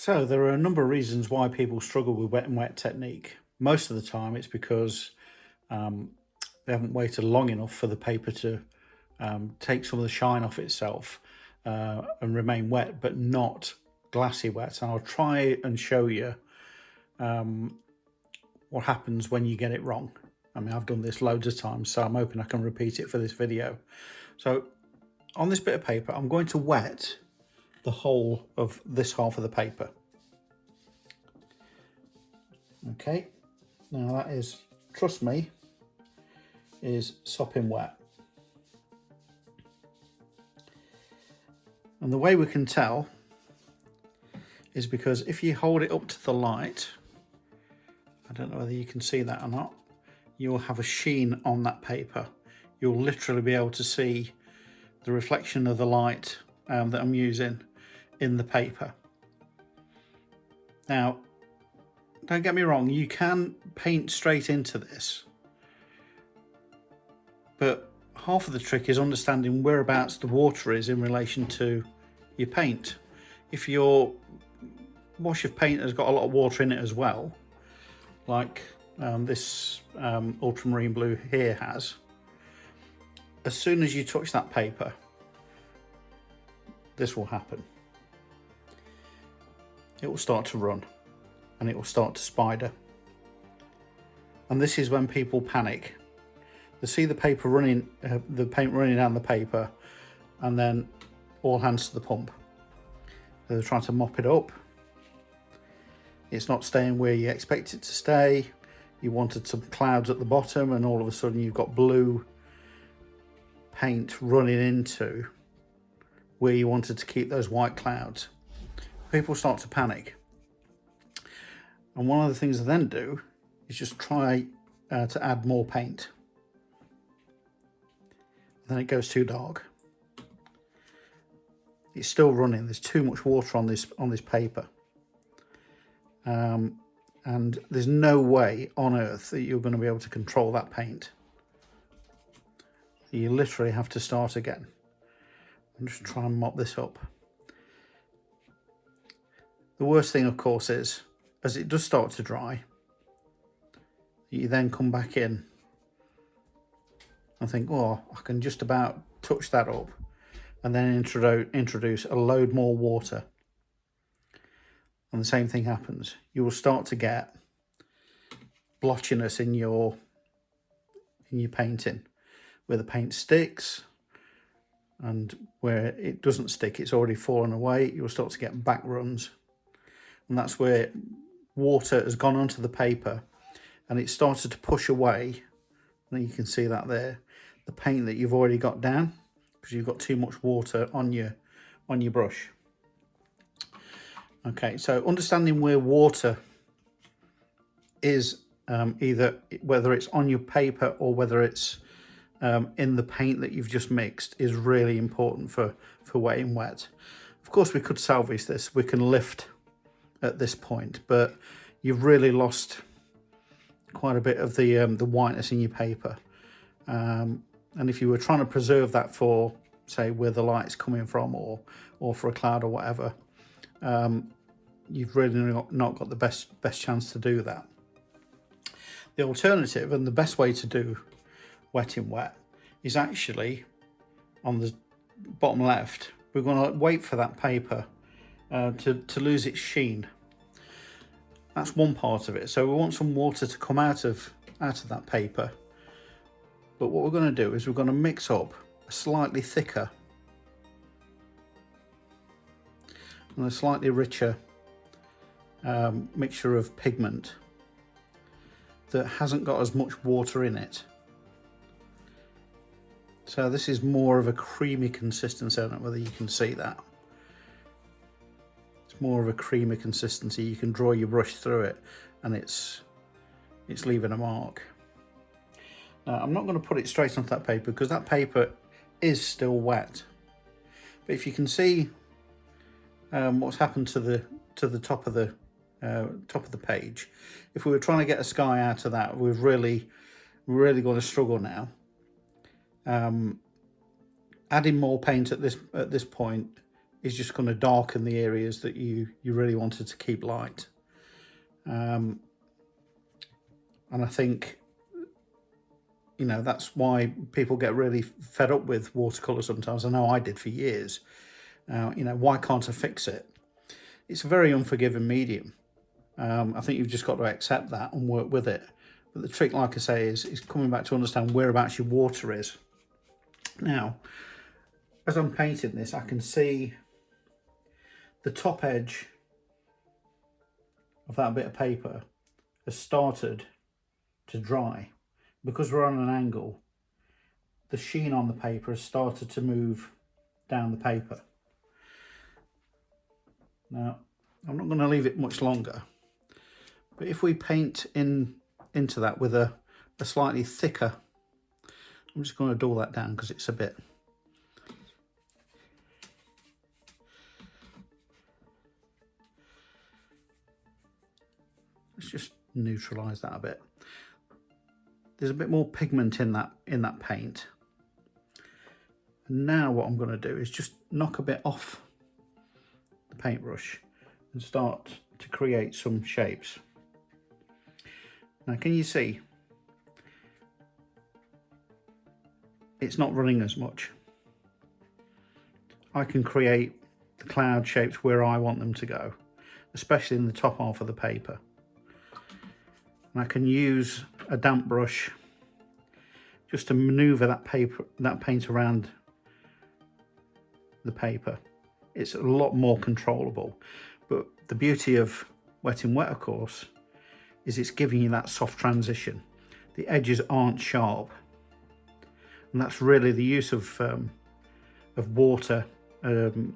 So there are a number of reasons why people struggle with wet and wet technique. Most of the time it's because they haven't waited long enough for the paper to take some of the shine off itself and remain wet, but not glassy wet. And I'll try and show you what happens when you get it wrong. I mean, I've done this loads of times, so I'm hoping I can repeat it for this video. So on this bit of paper, I'm going to wet the whole of this half of the paper. Okay, now that is, trust me, is sopping wet. And the way we can tell is because if you hold it up to the light, I don't know whether you can see that or not, you'll have a sheen on that paper. You'll literally be able to see the reflection of the light that I'm using in the paper. Now, don't get me wrong, you can paint straight into this, but half of the trick is understanding whereabouts the water is in relation to your paint. If your wash of paint has got a lot of water in it as well, like this ultramarine blue here has, as soon as you touch that paper, this will happen. It will start to run and it will start to spider. And this is when people panic. They see the paper running, the paint running down the paper, and then all hands to the pump. So they're trying to mop it up. It's not staying where you expect it to stay. You wanted some clouds at the bottom, and all of a sudden you've got blue paint running into where you wanted to keep those white clouds. People start to panic. And one of the things they then do is just try to add more paint. Then it goes too dark. It's still running. There's too much water on this paper. And there's no way on earth that you're going to be able to control that paint. You literally have to start again. I'm just trying to mop this up. The worst thing, of course, is as it does start to dry, you then come back in and think, oh, I can just about touch that up, and then introduce a load more water. And the same thing happens. You will start to get blotchiness in your painting, where the paint sticks, and where it doesn't stick, it's already fallen away. You'll start to get back runs. And that's where water has gone onto the paper and it started to push away, and you can see that there, the paint that you've already got down, because you've got too much water on your brush. Okay, so understanding where water is, either whether it's on your paper or whether it's in the paint that you've just mixed, is really important for wet and wet. Of course, we could salvage this. We can lift at this point, but you've really lost quite a bit of the whiteness in your paper. And if you were trying to preserve that for, say, where the light's coming from, or for a cloud or whatever, you've really not got the best chance to do that. The alternative, and the best way to do wet in wet, is actually on the bottom left. We're going to wait for that paper to lose its sheen. That's one part of it. So we want some water to come out of that paper. But what we're going to do is we're going to mix up a slightly thicker and a slightly richer mixture of pigment that hasn't got as much water in it. So this is more of a creamy consistency. I don't know whether you can see that. It's more of a creamy consistency. You can draw your brush through it and it's leaving a mark. Now, I'm not going to put it straight onto that paper because that paper is still wet. But if you can see what's happened to the top of the page, if we were trying to get a sky out of that, we've really going to struggle now. Adding more paint at this point is just going to darken the areas that you really wanted to keep light. And I think, you know, that's why people get really fed up with watercolour sometimes. I know I did for years. You know, why can't I fix it? It's a very unforgiving medium. I think you've just got to accept that and work with it. But the trick, like I say, is coming back to understand whereabouts your water is. Now, as I'm painting this, I can see the top edge of that bit of paper has started to dry. Because we're on an angle, the sheen on the paper has started to move down the paper. Now, I'm not going to leave it much longer, but if we paint into that with a slightly thicker, I'm just going to dull that down because it's a bit, let's just neutralize that a bit. There's a bit more pigment in that paint. And now what I'm going to do is just knock a bit off the paintbrush and start to create some shapes. Now, can you see? It's not running as much. I can create the cloud shapes where I want them to go, especially in the top half of the paper. And I can use a damp brush just to maneuver that paint around the paper. It's a lot more controllable. But the beauty of wet in wet, of course, is it's giving you that soft transition. The edges aren't sharp. And that's really the use of water that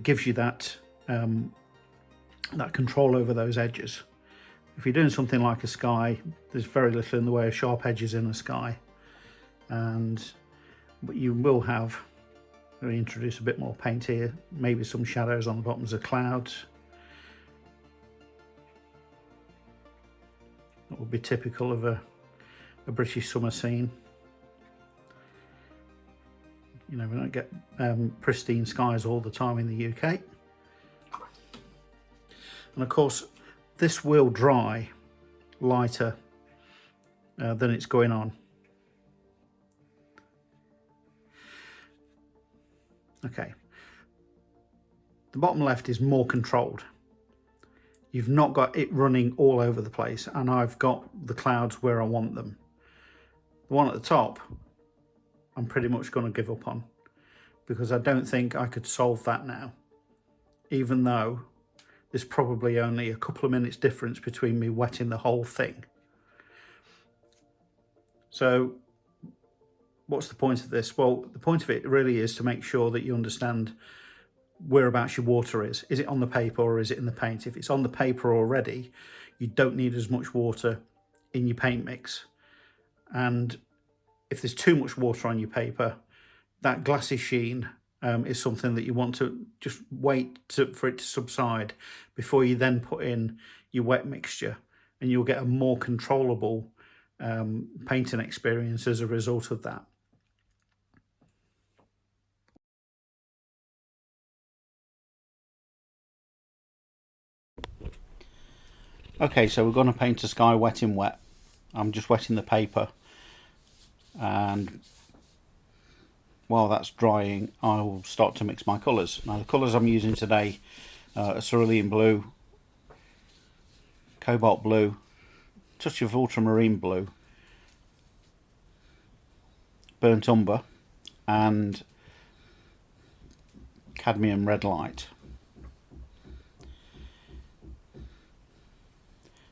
gives you that that control over those edges. If you're doing something like a sky, there's very little in the way of sharp edges in a sky, but you will have. Let me introduce a bit more paint here, maybe some shadows on the bottoms of clouds. That would be typical of a British summer scene. You know, we don't get pristine skies all the time in the UK. And of course, this will dry lighter than it's going on. Okay. The bottom left is more controlled. You've not got it running all over the place, and I've got the clouds where I want them. The one at the top, I'm pretty much going to give up on, because I don't think I could solve that now, even though there's probably only a couple of minutes difference between me wetting the whole thing. So what's the point of this? Well, the point of it really is to make sure that you understand whereabouts your water is. Is it on the paper or is it in the paint? If it's on the paper already, you don't need as much water in your paint mix. And if there's too much water on your paper, that glassy sheen is something that you want to just wait for it to subside before you then put in your wet mixture, and you'll get a more controllable painting experience as a result of that. Okay, so we're going to paint a sky wet in wet. I'm just wetting the paper, and while that's drying, I'll start to mix my colours. Now, the colours I'm using today are cerulean blue, cobalt blue, touch of ultramarine blue, burnt umber, and cadmium red light.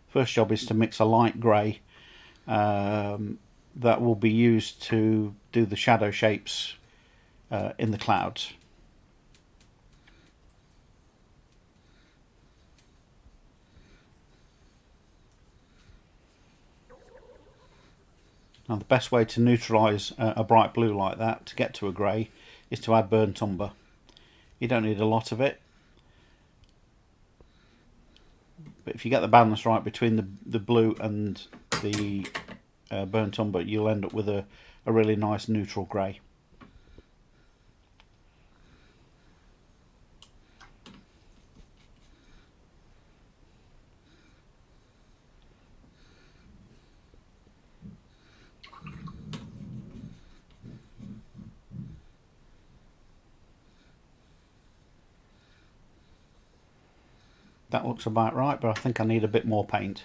First job is to mix a light grey that will be used to do the shadow shapes in the clouds. Now, the best way to neutralise a bright blue like that to get to a grey is to add burnt umber. You don't need a lot of it, but if you get the balance right between the blue and the burnt umber, you'll end up with a really nice neutral grey. That looks about right, but I think I need a bit more paint.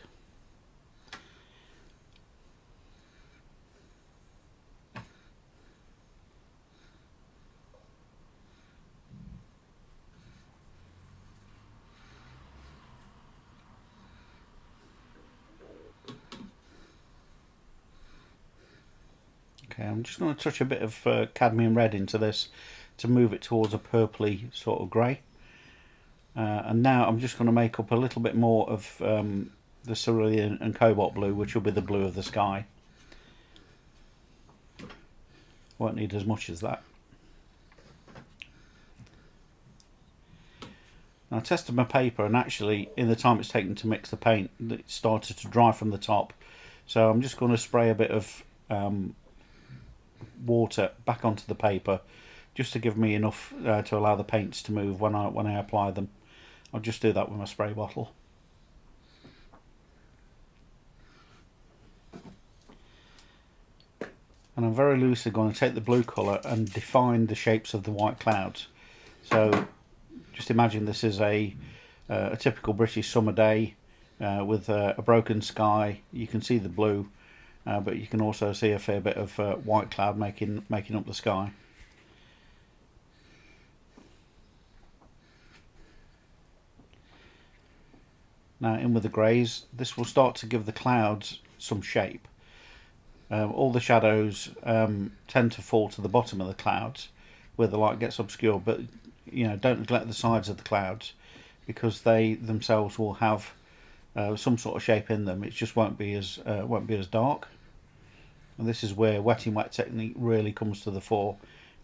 Okay, I'm just going to touch a bit of cadmium red into this to move it towards a purpley sort of grey. And now I'm just going to make up a little bit more of the cerulean and cobalt blue, which will be the blue of the sky. Won't need as much as that. I tested my paper, and actually in the time it's taken to mix the paint, it started to dry from the top. So I'm just going to spray a bit of water back onto the paper, just to give me enough to allow the paints to move when I apply them. I'll just do that with my spray bottle. And I'm very loosely going to take the blue colour and define the shapes of the white clouds. So just imagine this is a typical British summer day with a broken sky. You can see the blue, but you can also see a fair bit of white cloud making up the sky. Now in with the greys. This will start to give the clouds some shape. All the shadows tend to fall to the bottom of the clouds where the light gets obscured, but don't neglect the sides of the clouds, because they themselves will have some sort of shape in them. It just won't be as dark. And this is where wet in wet technique really comes to the fore,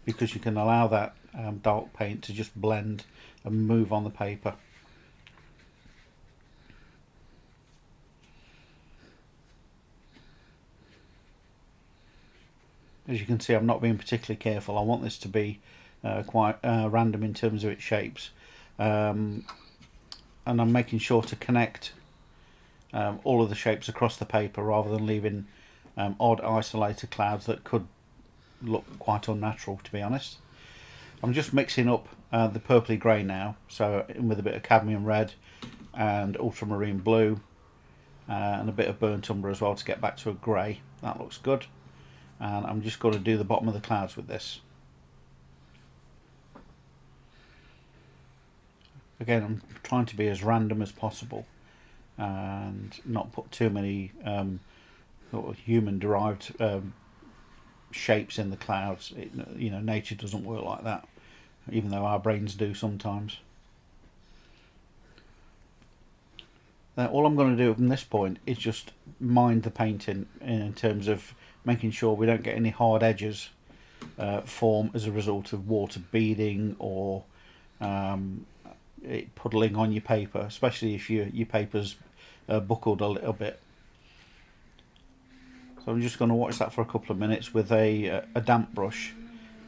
because you can allow that dark paint to just blend and move on the paper. As you can see, I'm not being particularly careful. I want this to be quite random in terms of its shapes, and I'm making sure to connect all of the shapes across the paper rather than leaving odd isolated clouds that could look quite unnatural, to be honest. I'm just mixing up the purpley grey now, so in with a bit of cadmium red and ultramarine blue and a bit of burnt umber as well to get back to a grey. That looks good. And I'm just going to do the bottom of the clouds with this. Again, I'm trying to be as random as possible and not put too many sort of human-derived shapes in the clouds. Nature doesn't work like that, even though our brains do sometimes. Now, all I'm going to do from this point is just mind the painting in terms of making sure we don't get any hard edges form as a result of water beading or it puddling on your paper, especially if your paper's buckled a little bit. So I'm just going to watch that for a couple of minutes with a damp brush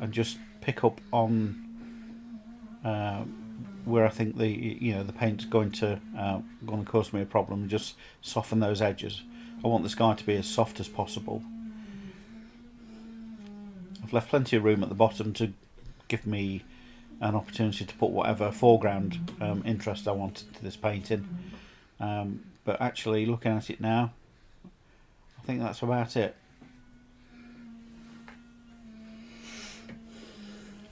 and just pick up on where I think the paint's going to cause me a problem, and just soften those edges. I want the sky to be as soft as possible. I've left plenty of room at the bottom to give me an opportunity to put whatever foreground interest I want into this painting. But actually, looking at it now, I think that's about it.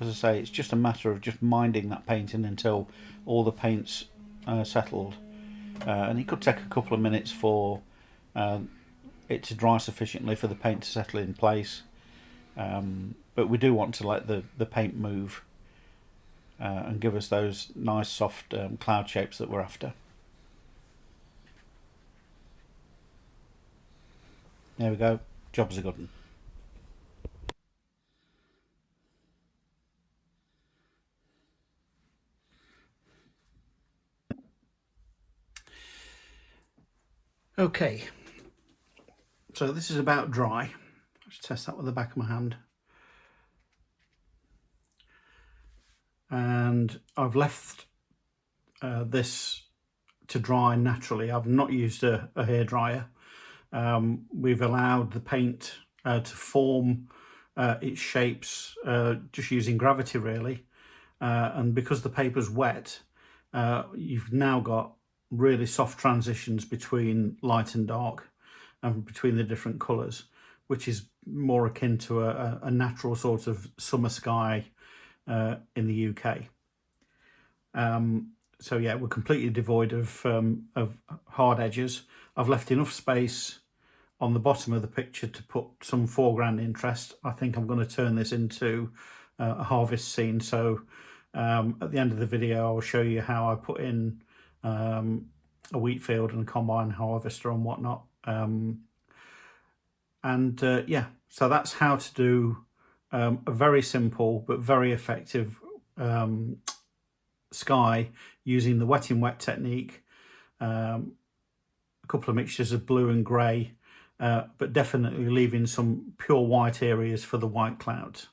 As I say, it's just a matter of just minding that painting until all the paint's settled. And it could take a couple of minutes for it to dry sufficiently for the paint to settle in place. But we do want to let the paint move and give us those nice soft cloud shapes that we're after. There we go, job's a good one. Okay, so this is about dry. Let's test that with the back of my hand. And I've left this to dry naturally. I've not used a hairdryer. We've allowed the paint to form its shapes just using gravity, really. And because the paper's wet, you've now got really soft transitions between light and dark and between the different colours, which is more akin to a natural sort of summer sky in the UK. So yeah, we're completely devoid of hard edges. I've left enough space on the bottom of the picture to put some foreground interest. I think I'm going to turn this into a harvest scene. So at the end of the video, I'll show you how I put in a wheat field and a combine harvester and whatnot. Yeah, so that's how to do a very simple but very effective sky using the wet in wet technique, a couple of mixtures of blue and grey, but definitely leaving some pure white areas for the white clouds.